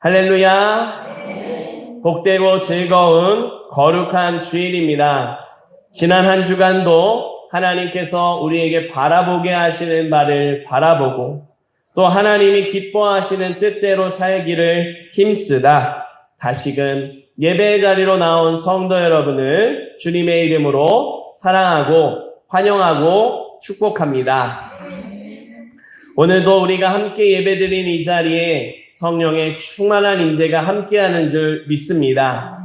할렐루야. 복되고 즐거운 거룩한 주일입니다. 지난 한 주간도 하나님께서 우리에게 바라보게 하시는 바를 바라보고 또 하나님이 기뻐하시는 뜻대로 살기를 힘쓰다 다시금 예배의 자리로 나온 성도 여러분을 주님의 이름으로 사랑하고 환영하고 축복합니다. 오늘도 우리가 함께 예배드린 이 자리에 성령의 충만한 임재가 함께하는 줄 믿습니다.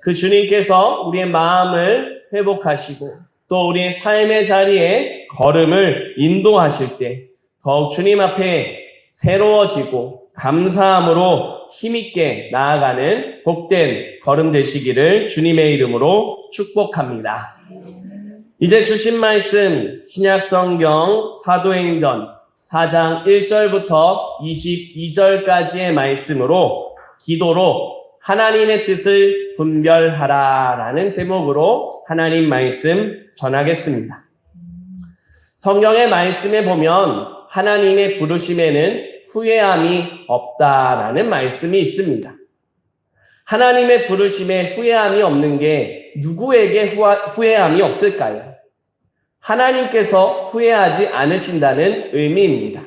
그 주님께서 우리의 마음을 회복하시고 또 우리의 삶의 자리에 걸음을 인도하실 때 더욱 주님 앞에 새로워지고 감사함으로 힘있게 나아가는 복된 걸음 되시기를 주님의 이름으로 축복합니다. 이제 주신 말씀 신약성경 사도행전 4장 1절부터 22절까지의 말씀으로 기도로 하나님의 뜻을 분별하라 라는 제목으로 하나님 말씀 전하겠습니다. 성경의 말씀에 보면 하나님의 부르심에는 후회함이 없다라는 말씀이 있습니다. 하나님의 부르심에 후회함이 없는 게 누구에게 후회함이 없을까요? 하나님께서 후회하지 않으신다는 의미입니다.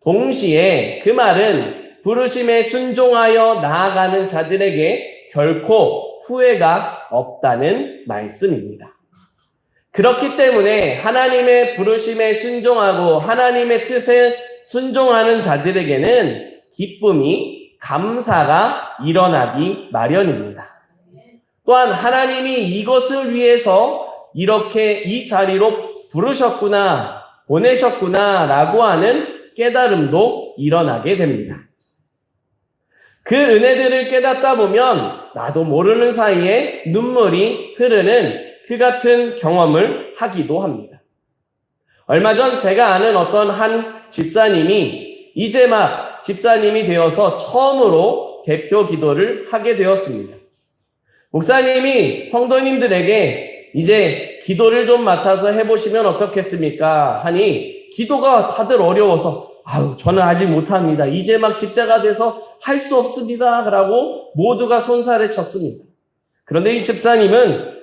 동시에 그 말은 부르심에 순종하여 나아가는 자들에게 결코 후회가 없다는 말씀입니다. 그렇기 때문에 하나님의 부르심에 순종하고 하나님의 뜻에 순종하는 자들에게는 기쁨이, 감사가 일어나기 마련입니다. 또한 하나님이 이것을 위해서 이렇게 이 자리로 부르셨구나, 보내셨구나 라고 하는 깨달음도 일어나게 됩니다. 그 은혜들을 깨닫다 보면 나도 모르는 사이에 눈물이 흐르는 그 같은 경험을 하기도 합니다. 얼마 전 제가 아는 어떤 한 집사님이 이제 막 집사님이 되어서 처음으로 대표 기도를 하게 되었습니다. 목사님이 성도님들에게 이제 기도를 좀 맡아서 해보시면 어떻겠습니까? 하니 기도가 다들 어려워서 저는 아직 못합니다. 이제 막 집대가 돼서 할 수 없습니다. 라고 모두가 손살을 쳤습니다. 그런데 이 집사님은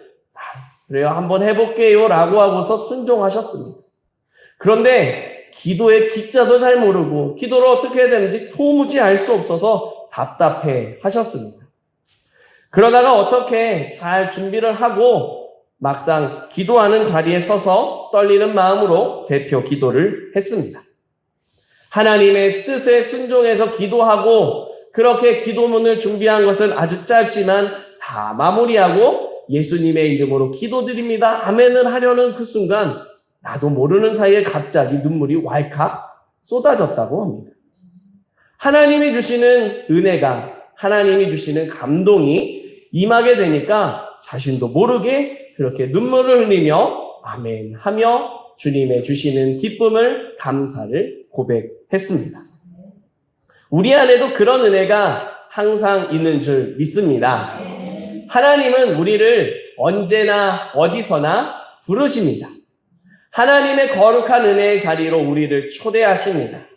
그래요, 한번 해볼게요 라고 하고서 순종하셨습니다. 그런데 기도의 기자도 잘 모르고 기도를 어떻게 해야 되는지 도무지 알 수 없어서 답답해 하셨습니다. 그러다가 어떻게 잘 준비를 하고 막상 기도하는 자리에 서서 떨리는 마음으로 대표 기도를 했습니다. 하나님의 뜻에 순종해서 기도하고 그렇게 기도문을 준비한 것은 아주 짧지만 다 마무리하고 예수님의 이름으로 기도드립니다. 아멘을 하려는 그 순간 나도 모르는 사이에 갑자기 눈물이 왈칵 쏟아졌다고 합니다. 하나님이 주시는 은혜가, 하나님이 주시는 감동이 임하게 되니까 자신도 모르게 그렇게 눈물을 흘리며 아멘 하며 주님의 주시는 기쁨을, 감사를 고백했습니다. 우리 안에도 그런 은혜가 항상 있는 줄 믿습니다. 하나님은 우리를 언제나 어디서나 부르십니다. 하나님의 거룩한 은혜의 자리로 우리를 초대하십니다.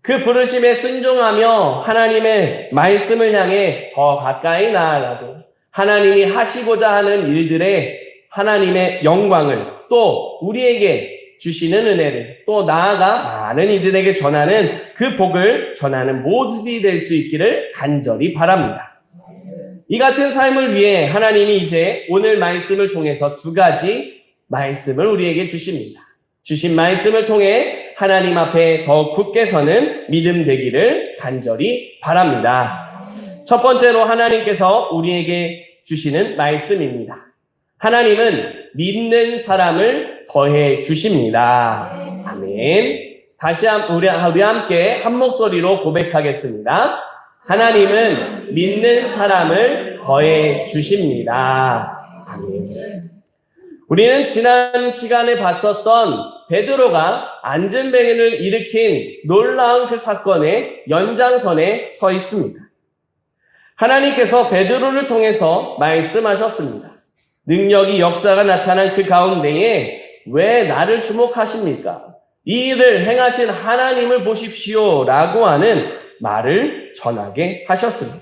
그 부르심에 순종하며 하나님의 말씀을 향해 더 가까이 나아가고 하나님이 하시고자 하는 일들에 하나님의 영광을 또 우리에게 주시는 은혜를 또 나아가 많은 이들에게 전하는 그 복을 전하는 모습이 될 수 있기를 간절히 바랍니다. 이 같은 삶을 위해 하나님이 이제 오늘 말씀을 통해서 두 가지 말씀을 우리에게 주십니다. 주신 말씀을 통해 하나님 앞에 더 굳게 서는 믿음 되기를 간절히 바랍니다. 첫 번째로 하나님께서 우리에게 주시는 말씀입니다. 하나님은 믿는 사람을 더해 주십니다. 아멘. 다시 우리 함께 한 목소리로 고백하겠습니다. 하나님은 믿는 사람을 더해 주십니다. 아멘. 우리는 지난 시간에 봤었던 베드로가 안전뱅이를 일으킨 놀라운 그 사건의 연장선에 서 있습니다. 하나님께서 베드로를 통해서 말씀하셨습니다. 능력이 역사가 나타난 그 가운데에 왜 나를 주목하십니까? 이 일을 행하신 하나님을 보십시오 라고 하는 말을 전하게 하셨습니다.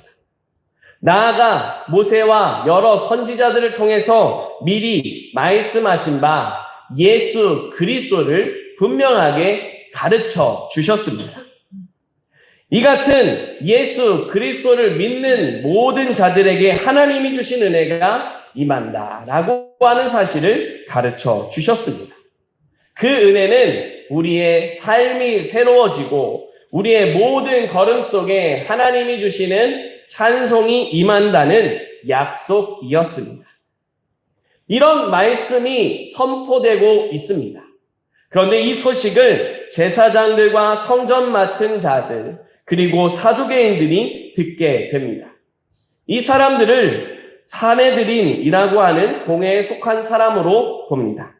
나아가 모세와 여러 선지자들을 통해서 미리 말씀하신 바 예수 그리스도를 분명하게 가르쳐 주셨습니다. 이 같은 예수 그리스도를 믿는 모든 자들에게 하나님이 주신 은혜가 임한다라고 하는 사실을 가르쳐 주셨습니다. 그 은혜는 우리의 삶이 새로워지고 우리의 모든 걸음 속에 하나님이 주시는 찬송이 임한다는 약속이었습니다. 이런 말씀이 선포되고 있습니다. 그런데 이 소식을 제사장들과 성전 맡은 자들 그리고 사두개인들이 듣게 됩니다. 이 사람들을 사내들인이라고 하는 공회에 속한 사람으로 봅니다.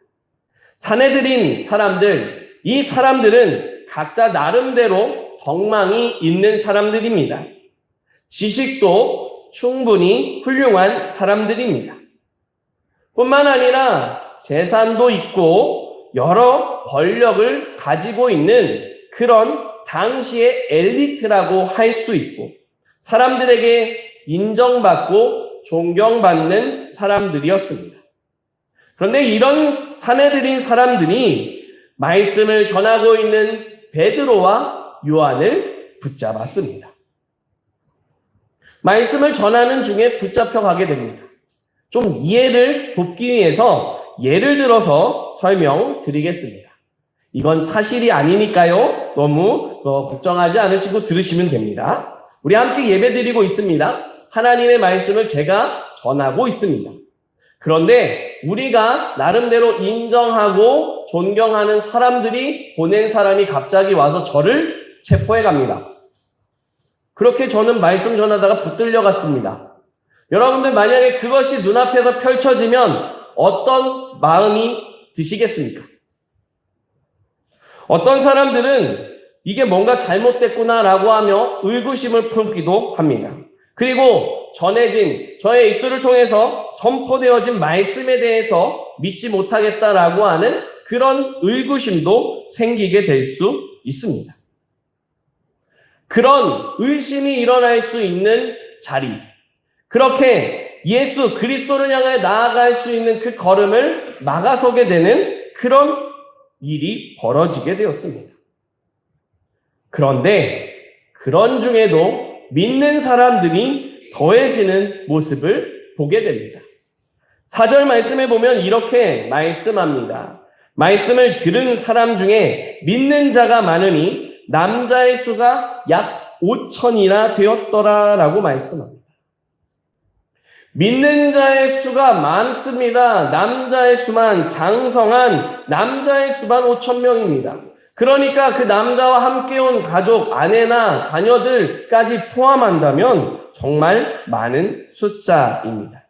사내들인 사람들, 이 사람들은 각자 나름대로 덕망이 있는 사람들입니다. 지식도 충분히 훌륭한 사람들입니다. 뿐만 아니라 재산도 있고 여러 권력을 가지고 있는 그런 당시의 엘리트라고 할 수 있고 사람들에게 인정받고 존경받는 사람들이었습니다. 그런데 이런 사내들인 사람들이 말씀을 전하고 있는 베드로와 요한을 붙잡았습니다. 말씀을 전하는 중에 붙잡혀 가게 됩니다. 좀 이해를 돕기 위해서 예를 들어서 설명드리겠습니다. 이건 사실이 아니니까요. 너무 걱정하지 않으시고 들으시면 됩니다. 우리 함께 예배드리고 있습니다. 하나님의 말씀을 제가 전하고 있습니다. 그런데 우리가 나름대로 인정하고 존경하는 사람들이 보낸 사람이 갑자기 와서 저를 체포해 갑니다. 그렇게 저는 말씀 전하다가 붙들려 갔습니다. 여러분들 만약에 그것이 눈앞에서 펼쳐지면 어떤 마음이 드시겠습니까? 어떤 사람들은 이게 뭔가 잘못됐구나라고 하며 의구심을 품기도 합니다. 그리고 전해진 저의 입술을 통해서 선포되어진 말씀에 대해서 믿지 못하겠다라고 하는 그런 의구심도 생기게 될 수 있습니다. 그런 의심이 일어날 수 있는 자리, 그렇게 예수 그리스도를 향해 나아갈 수 있는 그 걸음을 막아서게 되는 그런 일이 벌어지게 되었습니다. 그런데 그런 중에도 믿는 사람들이 더해지는 모습을 보게 됩니다. 4절 말씀에 보면 이렇게 말씀합니다. 말씀을 들은 사람 중에 믿는 자가 많으니 남자의 수가 약 5천이나 되었더라라고 말씀합니다. 믿는 자의 수가 많습니다. 남자의 수만, 장성한 남자의 수만 5천 명입니다. 그러니까 그 남자와 함께 온 가족, 아내나 자녀들까지 포함한다면 정말 많은 숫자입니다.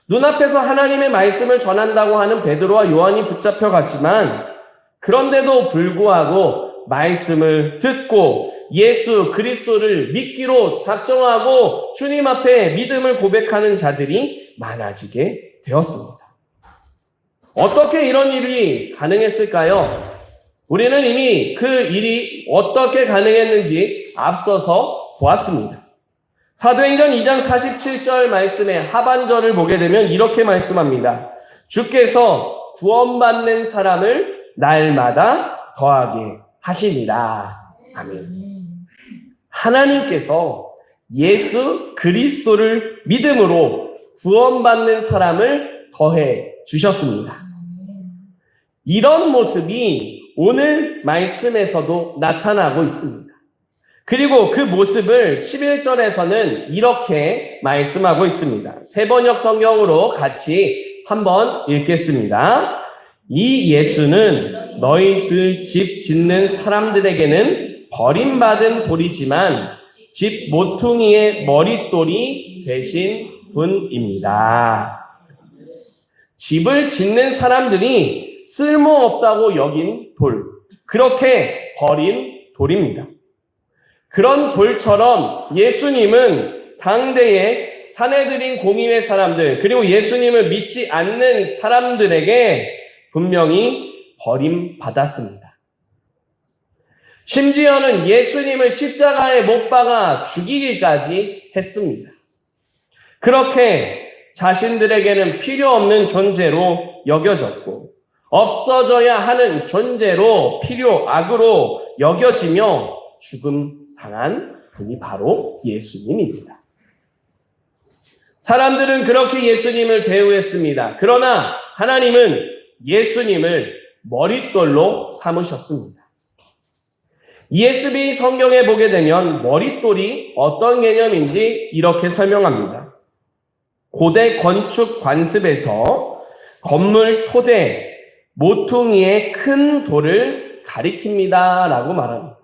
눈앞에서 하나님의 말씀을 전한다고 하는 베드로와 요한이 붙잡혀 갔지만 그런데도 불구하고 말씀을 듣고 예수 그리스도를 믿기로 작정하고 주님 앞에 믿음을 고백하는 자들이 많아지게 되었습니다. 어떻게 이런 일이 가능했을까요? 우리는 이미 그 일이 어떻게 가능했는지 앞서서 보았습니다. 사도행전 2장 47절 말씀의 하반절을 보게 되면 이렇게 말씀합니다. 주께서 구원받는 사람을 날마다 더하게 하시니라. 아멘. 하나님께서 예수 그리스도를 믿음으로 구원받는 사람을 더해 주셨습니다. 이런 모습이 오늘 말씀에서도 나타나고 있습니다. 그리고 그 모습을 11절에서는 이렇게 말씀하고 있습니다. 세번역 성경으로 같이 한번 읽겠습니다. 이 예수는 너희들 집 짓는 사람들에게는 버림받은 돌이지만 집 모퉁이의 머릿돌이 되신 분입니다. 집을 짓는 사람들이 쓸모없다고 여긴 돌, 그렇게 버린 돌입니다. 그런 돌처럼 예수님은 당대의 사내들인 공의회 사람들, 그리고 예수님을 믿지 않는 사람들에게 분명히 버림받았습니다. 심지어는 예수님을 십자가에 못 박아 죽이기까지 했습니다. 그렇게 자신들에게는 필요 없는 존재로 여겨졌고 없어져야 하는 존재로 악으로 여겨지며 죽음 당한 분이 바로 예수님입니다. 사람들은 그렇게 예수님을 대우했습니다. 그러나 하나님은 예수님을 머릿돌로 삼으셨습니다. ESV 성경에 보게 되면 머릿돌이 어떤 개념인지 이렇게 설명합니다. 고대 건축 관습에서 건물 토대, 모퉁이의 큰 돌을 가리킵니다 라고 말합니다.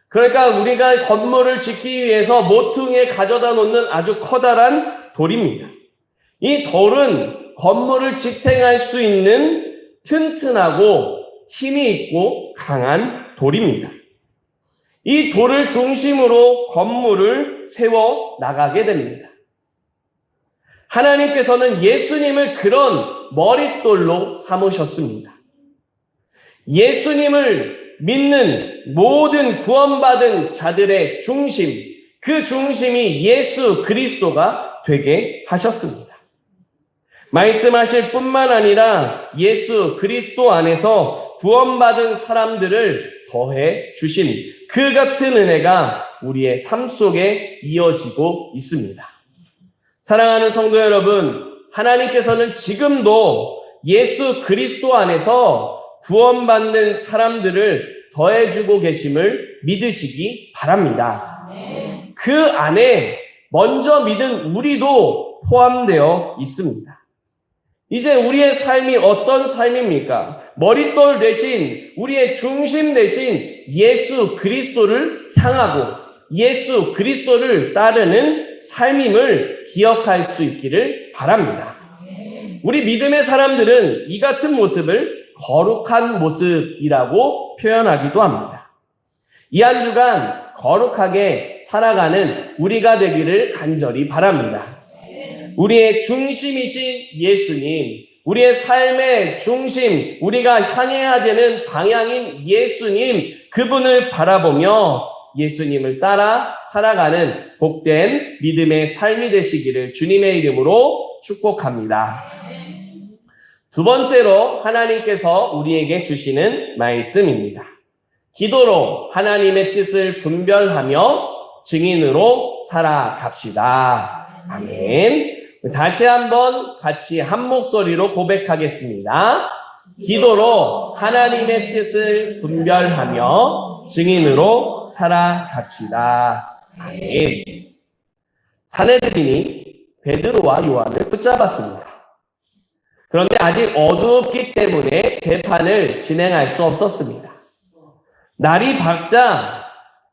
그러니까 우리가 건물을 짓기 위해서 모퉁이에 가져다 놓는 아주 커다란 돌입니다. 이 돌은 건물을 지탱할 수 있는 튼튼하고 힘이 있고 강한 돌입니다. 이 돌을 중심으로 건물을 세워 나가게 됩니다. 하나님께서는 예수님을 그런 머릿돌로 삼으셨습니다. 예수님을 믿는 모든 구원받은 자들의 중심, 그 중심이 예수 그리스도가 되게 하셨습니다. 말씀하실 뿐만 아니라 예수 그리스도 안에서 구원받은 사람들을 더해 주신 그 같은 은혜가 우리의 삶 속에 이어지고 있습니다. 사랑하는 성도 여러분, 하나님께서는 지금도 예수 그리스도 안에서 구원받는 사람들을 더해주고 계심을 믿으시기 바랍니다. 그 안에 먼저 믿은 우리도 포함되어 있습니다. 이제 우리의 삶이 어떤 삶입니까? 머릿돌 대신 우리의 중심 대신 예수 그리스도를 향하고 예수 그리스도를 따르는 삶임을 기억할 수 있기를 바랍니다. 우리 믿음의 사람들은 이 같은 모습을 거룩한 모습이라고 표현하기도 합니다. 이 한 주간 거룩하게 살아가는 우리가 되기를 간절히 바랍니다. 우리의 중심이신 예수님, 우리의 삶의 중심, 우리가 향해야 되는 방향인 예수님, 그분을 바라보며 예수님을 따라 살아가는 복된 믿음의 삶이 되시기를 주님의 이름으로 축복합니다. 두 번째로 하나님께서 우리에게 주시는 말씀입니다. 기도로 하나님의 뜻을 분별하며 증인으로 살아갑시다. 아멘. 다시 한번 같이 한 목소리로 고백하겠습니다. 기도로 하나님의 뜻을 분별하며 증인으로 살아갑시다. 아멘. 사내들이니 베드로와 요한을 붙잡았습니다. 그런데 아직 어둡기 때문에 재판을 진행할 수 없었습니다. 날이 밝자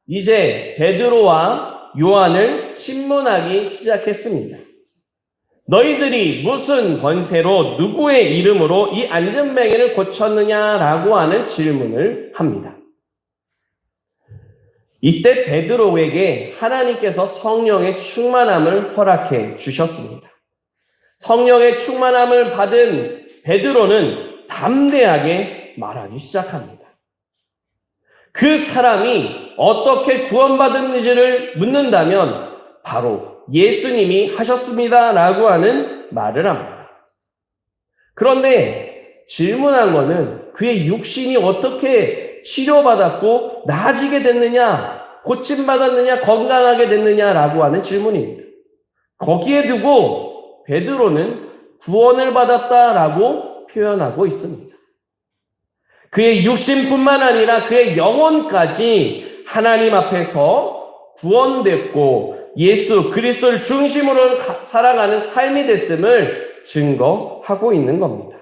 이제 베드로와 요한을 신문하기 시작했습니다. 너희들이 무슨 권세로 누구의 이름으로 이 안전뱅이를 고쳤느냐라고 하는 질문을 합니다. 이때 베드로에게 하나님께서 성령의 충만함을 허락해 주셨습니다. 성령의 충만함을 받은 베드로는 담대하게 말하기 시작합니다. 그 사람이 어떻게 구원받았는지를 묻는다면 바로 예수님이 하셨습니다 라고 하는 말을 합니다. 그런데 질문한 거는 그의 육신이 어떻게 치료받았고 나아지게 됐느냐, 고침받았느냐, 건강하게 됐느냐라고 하는 질문입니다. 거기에 두고 베드로는 구원을 받았다라고 표현하고 있습니다. 그의 육신뿐만 아니라 그의 영혼까지 하나님 앞에서 구원됐고 예수 그리스도를 중심으로 살아가는 삶이 됐음을 증거하고 있는 겁니다.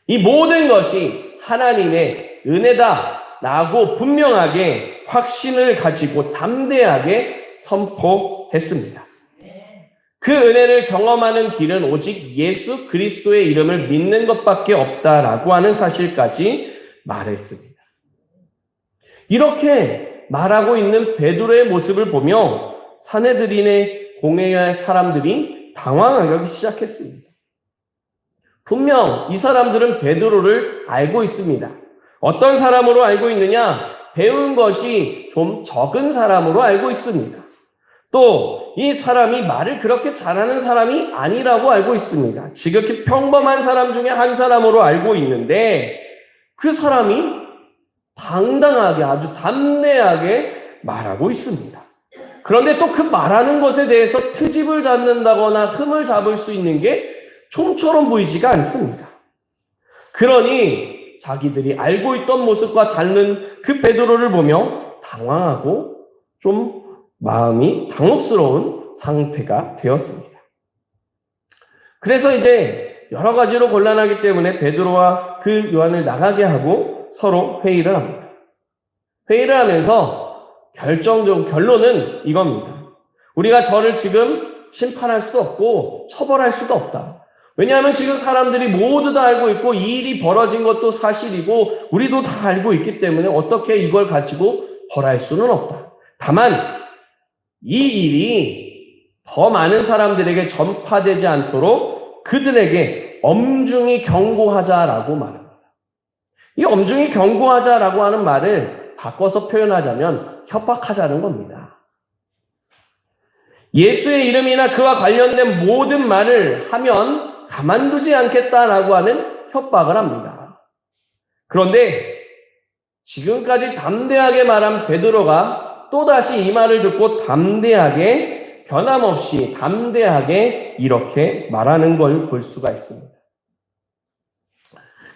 이 모든 것이 하나님의 은혜다라고 분명하게 확신을 가지고 담대하게 선포했습니다. 그 은혜를 경험하는 길은 오직 예수 그리스도의 이름을 믿는 것밖에 없다라고 하는 사실까지 말했습니다. 이렇게 말하고 있는 베드로의 모습을 보며 사내들인의 공회의 사람들이 당황하기 시작했습니다. 분명 이 사람들은 베드로를 알고 있습니다. 어떤 사람으로 알고 있느냐? 배운 것이 좀 적은 사람으로 알고 있습니다. 또 이 사람이 말을 그렇게 잘하는 사람이 아니라고 알고 있습니다. 지극히 평범한 사람 중에 한 사람으로 알고 있는데 그 사람이 당당하게 아주 담대하게 말하고 있습니다. 그런데 또 그 말하는 것에 대해서 트집을 잡는다거나 흠을 잡을 수 있는 게 좀처럼 보이지가 않습니다. 그러니 자기들이 알고 있던 모습과 다른 그 베드로를 보며 당황하고 좀 마음이 당혹스러운 상태가 되었습니다. 그래서 이제 여러 가지로 곤란하기 때문에 베드로와 그 요한을 나가게 하고 서로 회의를 합니다. 회의를 하면서 결정적 결론은 이겁니다. 우리가 저를 지금 심판할 수도 없고 처벌할 수도 없다. 왜냐하면 지금 사람들이 모두 다 알고 있고 이 일이 벌어진 것도 사실이고 우리도 다 알고 있기 때문에 어떻게 이걸 가지고 벌할 수는 없다. 다만 이 일이 더 많은 사람들에게 전파되지 않도록 그들에게 엄중히 경고하자라고 말합니다. 이 엄중히 경고하자라고 하는 말을 바꿔서 표현하자면 협박하자는 겁니다. 예수의 이름이나 그와 관련된 모든 말을 하면 가만두지 않겠다라고 하는 협박을 합니다. 그런데 지금까지 담대하게 말한 베드로가 또다시 이 말을 듣고 담대하게 변함없이 담대하게 이렇게 말하는 걸 볼 수가 있습니다.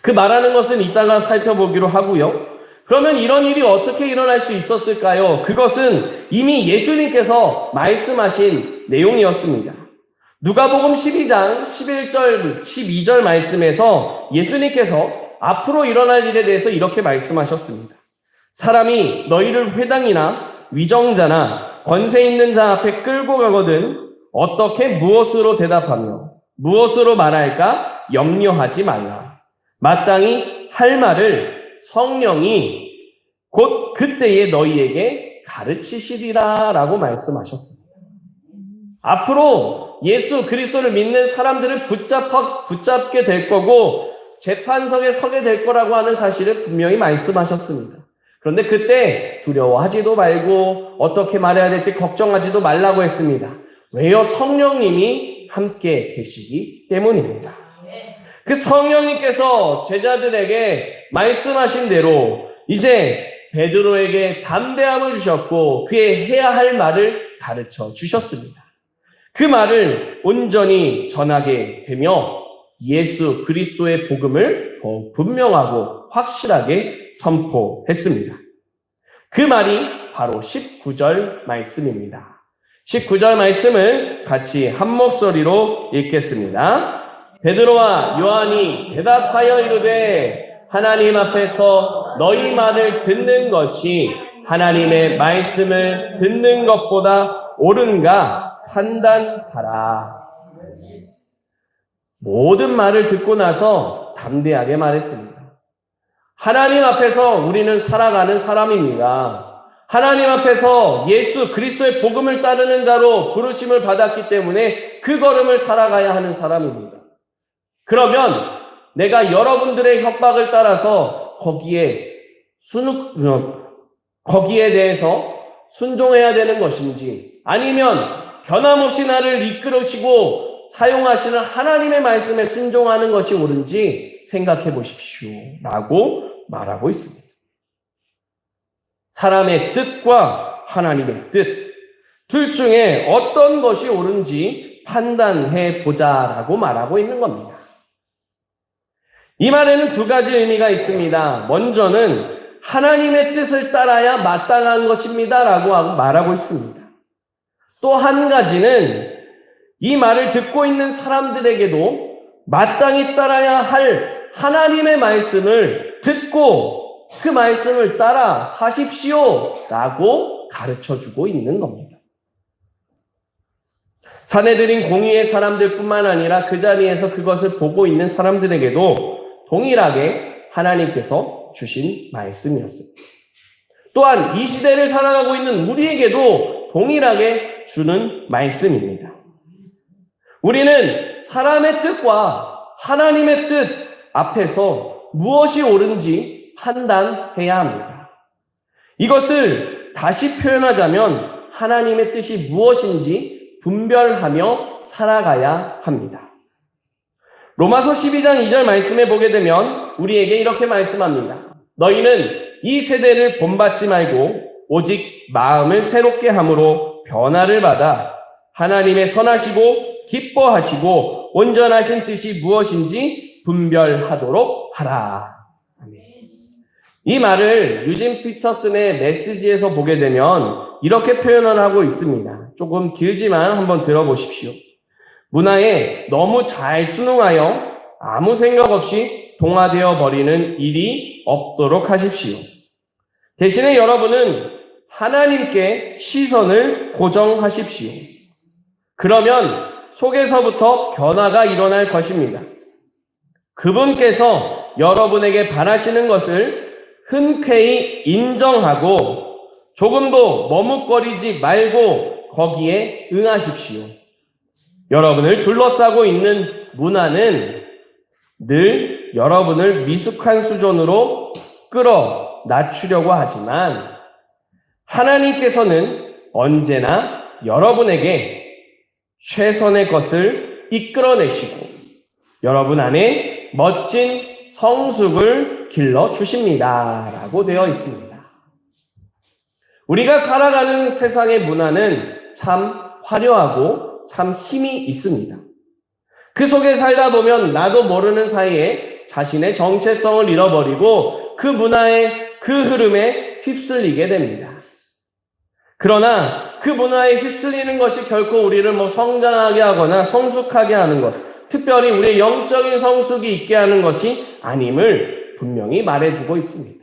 그 말하는 것은 이따가 살펴보기로 하고요. 그러면 이런 일이 어떻게 일어날 수 있었을까요? 그것은 이미 예수님께서 말씀하신 내용이었습니다. 누가복음 12장 11절 12절 말씀에서 예수님께서 앞으로 일어날 일에 대해서 이렇게 말씀하셨습니다. 사람이 너희를 회당이나 위정자나 권세 있는 자 앞에 끌고 가거든 어떻게 무엇으로 대답하며 무엇으로 말할까 염려하지 말라. 마땅히 할 말을 성령이 곧 그때에 너희에게 가르치시리라 라고 말씀하셨습니다. 앞으로 예수 그리스도를 믿는 사람들을 붙잡게 될 거고 재판석에 서게 될 거라고 하는 사실을 분명히 말씀하셨습니다. 그런데 그때 두려워하지도 말고 어떻게 말해야 될지 걱정하지도 말라고 했습니다. 왜요? 성령님이 함께 계시기 때문입니다. 그 성령님께서 제자들에게 말씀하신 대로 이제 베드로에게 담대함을 주셨고 그의 해야 할 말을 가르쳐 주셨습니다. 그 말을 온전히 전하게 되며 예수 그리스도의 복음을 더 분명하고 확실하게 선포했습니다. 그 말이 바로 19절 말씀입니다. 19절 말씀을 같이 한 목소리로 읽겠습니다. 베드로와 요한이 대답하여 이르되 하나님 앞에서 너희 말을 듣는 것이 하나님의 말씀을 듣는 것보다 옳은가 판단하라. 모든 말을 듣고 나서 담대하게 말했습니다. 하나님 앞에서 우리는 살아가는 사람입니다. 하나님 앞에서 예수 그리스도의 복음을 따르는 자로 부르심을 받았기 때문에 그 걸음을 살아가야 하는 사람입니다. 그러면 내가 여러분들의 협박을 따라서 거기에 대해서 순종해야 되는 것인지 아니면 변함없이 나를 이끌으시고 사용하시는 하나님의 말씀에 순종하는 것이 옳은지 생각해 보십시오 라고 말하고 있습니다. 사람의 뜻과 하나님의 뜻, 둘 중에 어떤 것이 옳은지 판단해 보자라고 말하고 있는 겁니다. 이 말에는 두 가지 의미가 있습니다. 먼저는 하나님의 뜻을 따라야 마땅한 것입니다 라고 말하고 있습니다. 또 한 가지는 이 말을 듣고 있는 사람들에게도 마땅히 따라야 할 하나님의 말씀을 듣고 그 말씀을 따라 사십시오 라고 가르쳐주고 있는 겁니다. 사내들인 공의의 사람들뿐만 아니라 그 자리에서 그것을 보고 있는 사람들에게도 동일하게 하나님께서 주신 말씀이었습니다. 또한 이 시대를 살아가고 있는 우리에게도 동일하게 주는 말씀입니다. 우리는 사람의 뜻과 하나님의 뜻 앞에서 무엇이 옳은지 판단해야 합니다. 이것을 다시 표현하자면 하나님의 뜻이 무엇인지 분별하며 살아가야 합니다. 로마서 12장 2절 말씀에 보게 되면 우리에게 이렇게 말씀합니다. 너희는 이 세대를 본받지 말고 오직 마음을 새롭게 함으로 변화를 받아 하나님의 선하시고 기뻐하시고 온전하신 뜻이 무엇인지 분별하도록 하라. 아멘. 이 말을 유진 피터슨의 메시지에서 보게 되면 이렇게 표현을 하고 있습니다. 조금 길지만 한번 들어보십시오. 문화에 너무 잘 순응하여 아무 생각 없이 동화되어 버리는 일이 없도록 하십시오. 대신에 여러분은 하나님께 시선을 고정하십시오. 그러면 속에서부터 변화가 일어날 것입니다. 그분께서 여러분에게 바라시는 것을 흔쾌히 인정하고 조금도 머뭇거리지 말고 거기에 응하십시오. 여러분을 둘러싸고 있는 문화는 늘 여러분을 미숙한 수준으로 끌어 낮추려고 하지만 하나님께서는 언제나 여러분에게 최선의 것을 이끌어내시고 여러분 안에 멋진 성숙을 길러주십니다. 라고 되어 있습니다. 우리가 살아가는 세상의 문화는 참 화려하고 참 힘이 있습니다. 그 속에 살다 보면 나도 모르는 사이에 자신의 정체성을 잃어버리고 그 문화의 그 흐름에 휩쓸리게 됩니다. 그러나 그 문화에 휩쓸리는 것이 결코 우리를 성장하게 하거나 성숙하게 하는 것, 특별히 우리의 영적인 성숙이 있게 하는 것이 아님을 분명히 말해주고 있습니다.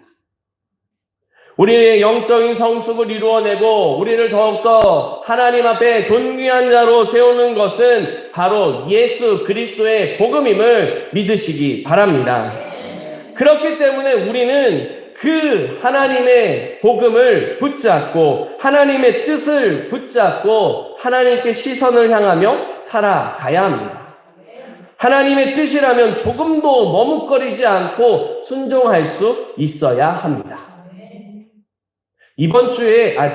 우리의 영적인 성숙을 이루어내고 우리를 더욱더 하나님 앞에 존귀한 자로 세우는 것은 바로 예수 그리스도의 복음임을 믿으시기 바랍니다. 그렇기 때문에 우리는 그 하나님의 복음을 붙잡고 하나님의 뜻을 붙잡고 하나님께 시선을 향하며 살아가야 합니다. 하나님의 뜻이라면 조금도 머뭇거리지 않고 순종할 수 있어야 합니다.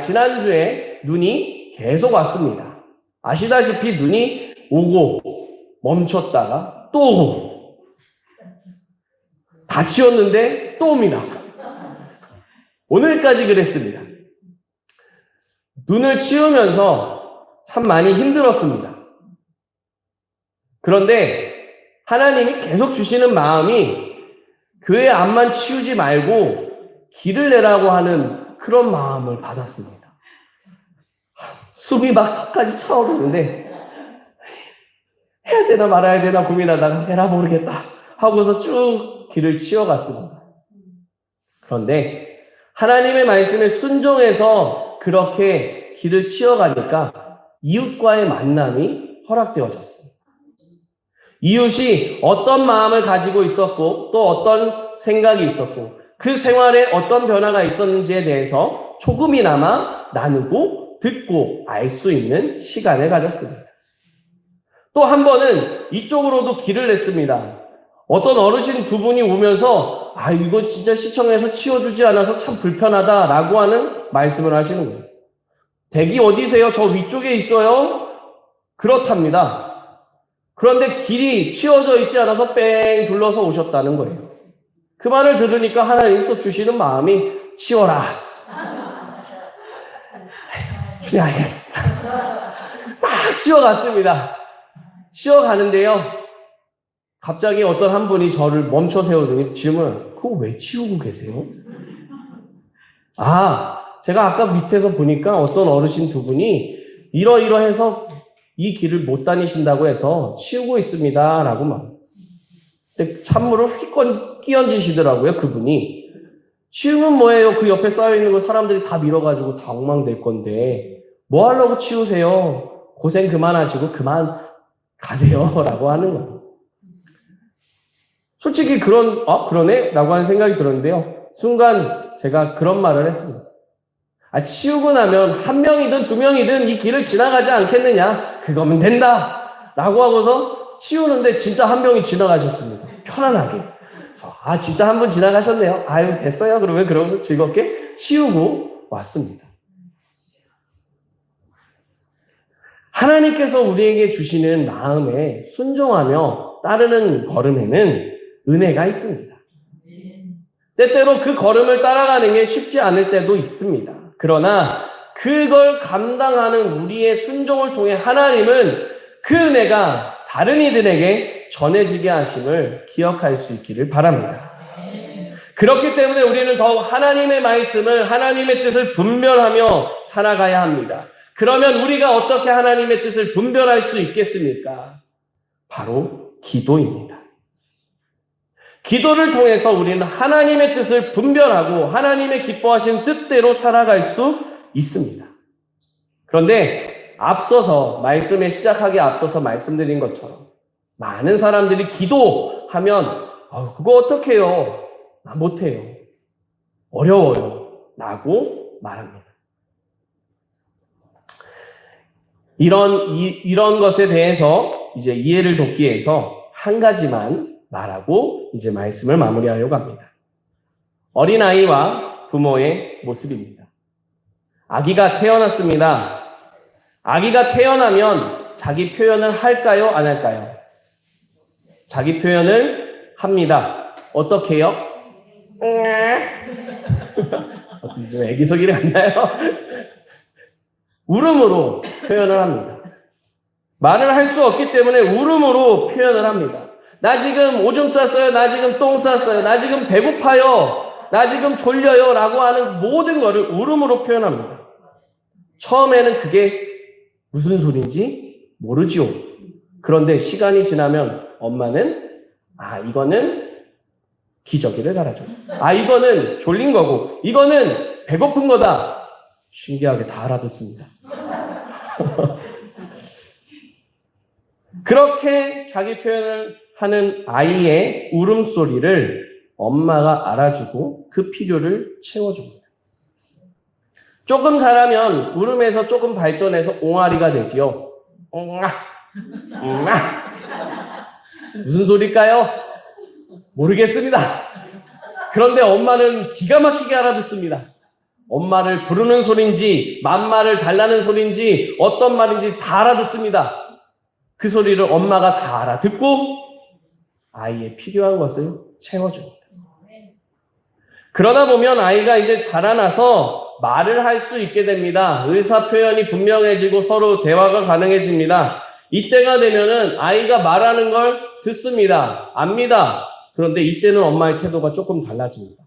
지난주에 눈이 계속 왔습니다. 아시다시피 눈이 오고 멈췄다가 또 오고 다 치웠는데 또 옵니다. 오늘까지 그랬습니다. 눈을 치우면서 참 많이 힘들었습니다. 그런데 하나님이 계속 주시는 마음이 교회 앞만 치우지 말고 길을 내라고 하는 그런 마음을 받았습니다. 숨이 막 턱까지 차오르는데 해야 되나 말아야 되나 고민하다가 해라 모르겠다 하고서 쭉 길을 치워갔습니다. 그런데 하나님의 말씀에 순종해서 그렇게 길을 치워가니까 이웃과의 만남이 허락되어졌습니다. 이웃이 어떤 마음을 가지고 있었고 또 어떤 생각이 있었고 그 생활에 어떤 변화가 있었는지에 대해서 조금이나마 나누고 듣고 알 수 있는 시간을 가졌습니다. 또 한 번은 이쪽으로도 길을 냈습니다. 어떤 어르신 두 분이 오면서 이거 진짜 시청에서 치워주지 않아서 참 불편하다라고 하는 말씀을 하시는 거예요. 댁이 어디세요? 저 위쪽에 있어요? 그렇답니다. 그런데 길이 치워져 있지 않아서 뺑 둘러서 오셨다는 거예요. 그 말을 들으니까 하나님 또 주시는 마음이 치워라. 주님 알겠습니다. 막 치워갔습니다. 치워가는데요. 갑자기 어떤 한 분이 저를 멈춰 세우더니 질문을 그거 왜 치우고 계세요? 제가 아까 밑에서 보니까 어떤 어르신 두 분이 이러이러해서 이 길을 못 다니신다고 해서 치우고 있습니다. 라고 막. 근데 찬물을 휙 끼얹으시더라고요, 그분이. 치우면 뭐예요? 그 옆에 쌓여있는 거 사람들이 다 밀어가지고 다 엉망될 건데, 뭐 하려고 치우세요? 고생 그만하시고 그만 가세요. 라고 하는 거예요. 솔직히 그러네? 라고 하는 생각이 들었는데요. 순간 제가 그런 말을 했습니다. 치우고 나면 한 명이든 두 명이든 이 길을 지나가지 않겠느냐? 그거면 된다. 라고 하고서 치우는데 진짜 한 명이 지나가셨습니다. 편안하게. 진짜 한 분 지나가셨네요. 아유, 됐어요. 그러면 그러면서 즐겁게 치우고 왔습니다. 하나님께서 우리에게 주시는 마음에 순종하며 따르는 걸음에는 은혜가 있습니다. 때때로 그 걸음을 따라가는 게 쉽지 않을 때도 있습니다. 그러나 그걸 감당하는 우리의 순종을 통해 하나님은 그 은혜가 다른 이들에게 전해지게 하심을 기억할 수 있기를 바랍니다. 그렇기 때문에 우리는 더욱 하나님의 말씀을, 하나님의 뜻을 분별하며 살아가야 합니다. 그러면 우리가 어떻게 하나님의 뜻을 분별할 수 있겠습니까? 바로 기도입니다. 기도를 통해서 우리는 하나님의 뜻을 분별하고 하나님의 기뻐하신 뜻대로 살아갈 수 있습니다. 그런데 앞서서 말씀에 시작하기 앞서서 말씀드린 것처럼 많은 사람들이 기도하면 그거 어떡해요? 나 못해요. 어려워요. 라고 말합니다. 이런 것에 대해서 이제 이해를 돕기 위해서 한 가지만 말하고 이제 말씀을 마무리하려고 합니다. 어린아이와 부모의 모습입니다. 아기가 태어났습니다. 아기가 태어나면 자기 표현을 할까요? 안 할까요? 자기 표현을 합니다. 어떻게 해요? 좀 애기 소리가 안 나요? 울음으로 표현을 합니다. 말을 할 수 없기 때문에 울음으로 표현을 합니다. 나 지금 오줌 쌌어요. 나 지금 똥 쌌어요. 나 지금 배고파요. 나 지금 졸려요. 라고 하는 모든 것을 울음으로 표현합니다. 처음에는 그게 무슨 소리인지 모르지요. 그런데 시간이 지나면 엄마는 이거는 기저귀를 갈아줘. 이거는 졸린 거고 이거는 배고픈 거다. 신기하게 다 알아듣습니다. 그렇게 자기 표현을 하는 아이의 울음소리를 엄마가 알아주고 그 필요를 채워줍니다. 조금 자라면 울음에서 조금 발전해서 옹알이가 되지요. 무슨 소리일까요? 모르겠습니다. 그런데 엄마는 기가 막히게 알아듣습니다. 엄마를 부르는 소리인지 맘마를 달라는 소리인지 어떤 말인지 다 알아듣습니다. 그 소리를 엄마가 다 알아듣고 아이의 필요한 것을 채워줍니다. 그러다 보면 아이가 이제 자라나서 말을 할 수 있게 됩니다. 의사 표현이 분명해지고 서로 대화가 가능해집니다. 이때가 되면은 아이가 말하는 걸 듣습니다. 압니다. 그런데 이때는 엄마의 태도가 조금 달라집니다.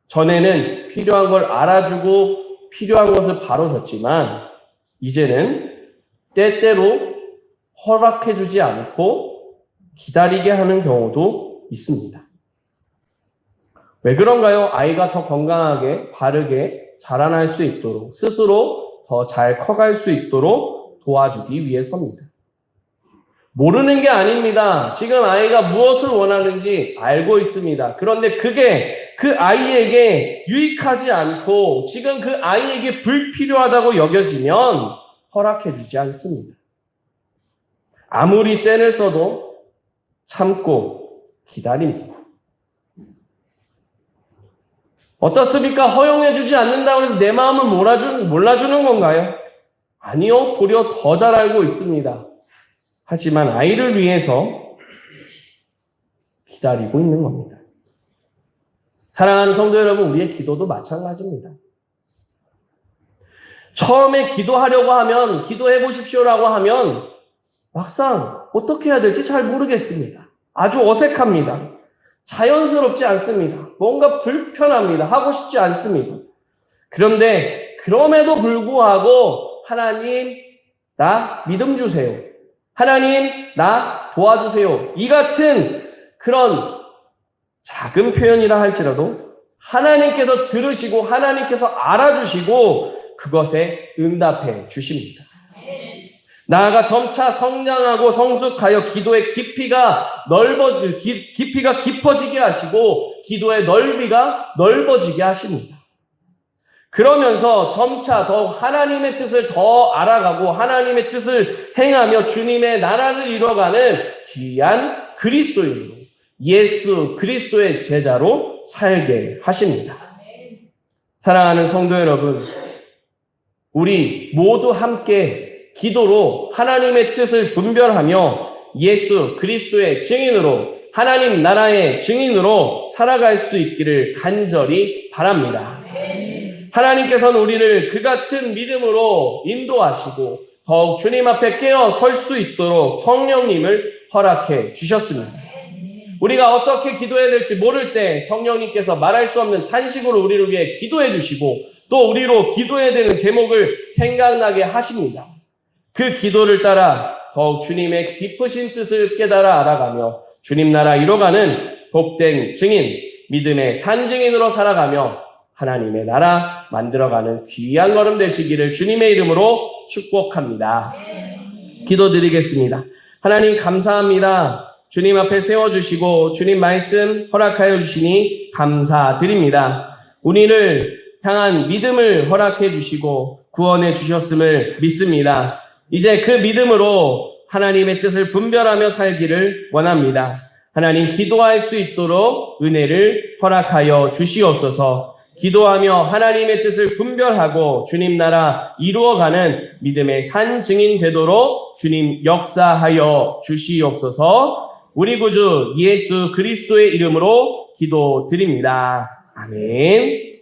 전에는 필요한 걸 알아주고 필요한 것을 바로 줬지만 이제는 때때로 허락해주지 않고 기다리게 하는 경우도 있습니다. 왜 그런가요? 아이가 더 건강하게 바르게 자라날 수 있도록 스스로 더 잘 커갈 수 있도록 도와주기 위해서입니다. 모르는 게 아닙니다. 지금 아이가 무엇을 원하는지 알고 있습니다. 그런데 그게 그 아이에게 유익하지 않고 지금 그 아이에게 불필요하다고 여겨지면 허락해주지 않습니다. 아무리 떼를 써도 참고 기다립니다. 어떻습니까? 허용해주지 않는다고 해서 내 마음을 몰라주는 건가요? 아니요. 도리어 더 잘 알고 있습니다. 하지만 아이를 위해서 기다리고 있는 겁니다. 사랑하는 성도 여러분, 우리의 기도도 마찬가지입니다. 처음에 기도하려고 하면, 기도해 보십시오라고 하면 막상 어떻게 해야 될지 잘 모르겠습니다. 아주 어색합니다. 자연스럽지 않습니다. 뭔가 불편합니다. 하고 싶지 않습니다. 그런데 그럼에도 불구하고 하나님, 나 믿음 주세요. 하나님, 나 도와주세요. 이 같은 그런 작은 표현이라 할지라도 하나님께서 들으시고 하나님께서 알아주시고 그것에 응답해 주십니다. 나아가 점차 성장하고 성숙하여 기도의 깊이가 깊어지게 하시고 기도의 넓이가 넓어지게 하십니다. 그러면서 점차 더욱 하나님의 뜻을 더 알아가고 하나님의 뜻을 행하며 주님의 나라를 이뤄가는 귀한 그리스도인으로 예수 그리스도의 제자로 살게 하십니다. 사랑하는 성도 여러분, 우리 모두 함께 기도로 하나님의 뜻을 분별하며 예수 그리스도의 증인으로 하나님 나라의 증인으로 살아갈 수 있기를 간절히 바랍니다. 하나님께서는 우리를 그 같은 믿음으로 인도하시고 더욱 주님 앞에 깨어 설 수 있도록 성령님을 허락해 주셨습니다. 우리가 어떻게 기도해야 될지 모를 때 성령님께서 말할 수 없는 탄식으로 우리를 위해 기도해 주시고 또 우리로 기도해야 되는 제목을 생각나게 하십니다. 그 기도를 따라 더욱 주님의 깊으신 뜻을 깨달아 알아가며 주님 나라 이뤄가는 복된 증인, 믿음의 산증인으로 살아가며 하나님의 나라 만들어가는 귀한 걸음 되시기를 주님의 이름으로 축복합니다. 기도드리겠습니다. 하나님 감사합니다. 주님 앞에 세워주시고 주님 말씀 허락하여 주시니 감사드립니다. 우리를 향한 믿음을 허락해 주시고 구원해 주셨음을 믿습니다. 이제 그 믿음으로 하나님의 뜻을 분별하며 살기를 원합니다. 하나님 기도할 수 있도록 은혜를 허락하여 주시옵소서. 기도하며 하나님의 뜻을 분별하고 주님 나라 이루어가는 믿음의 산 증인 되도록 주님 역사하여 주시옵소서. 우리 구주 예수 그리스도의 이름으로 기도드립니다. 아멘.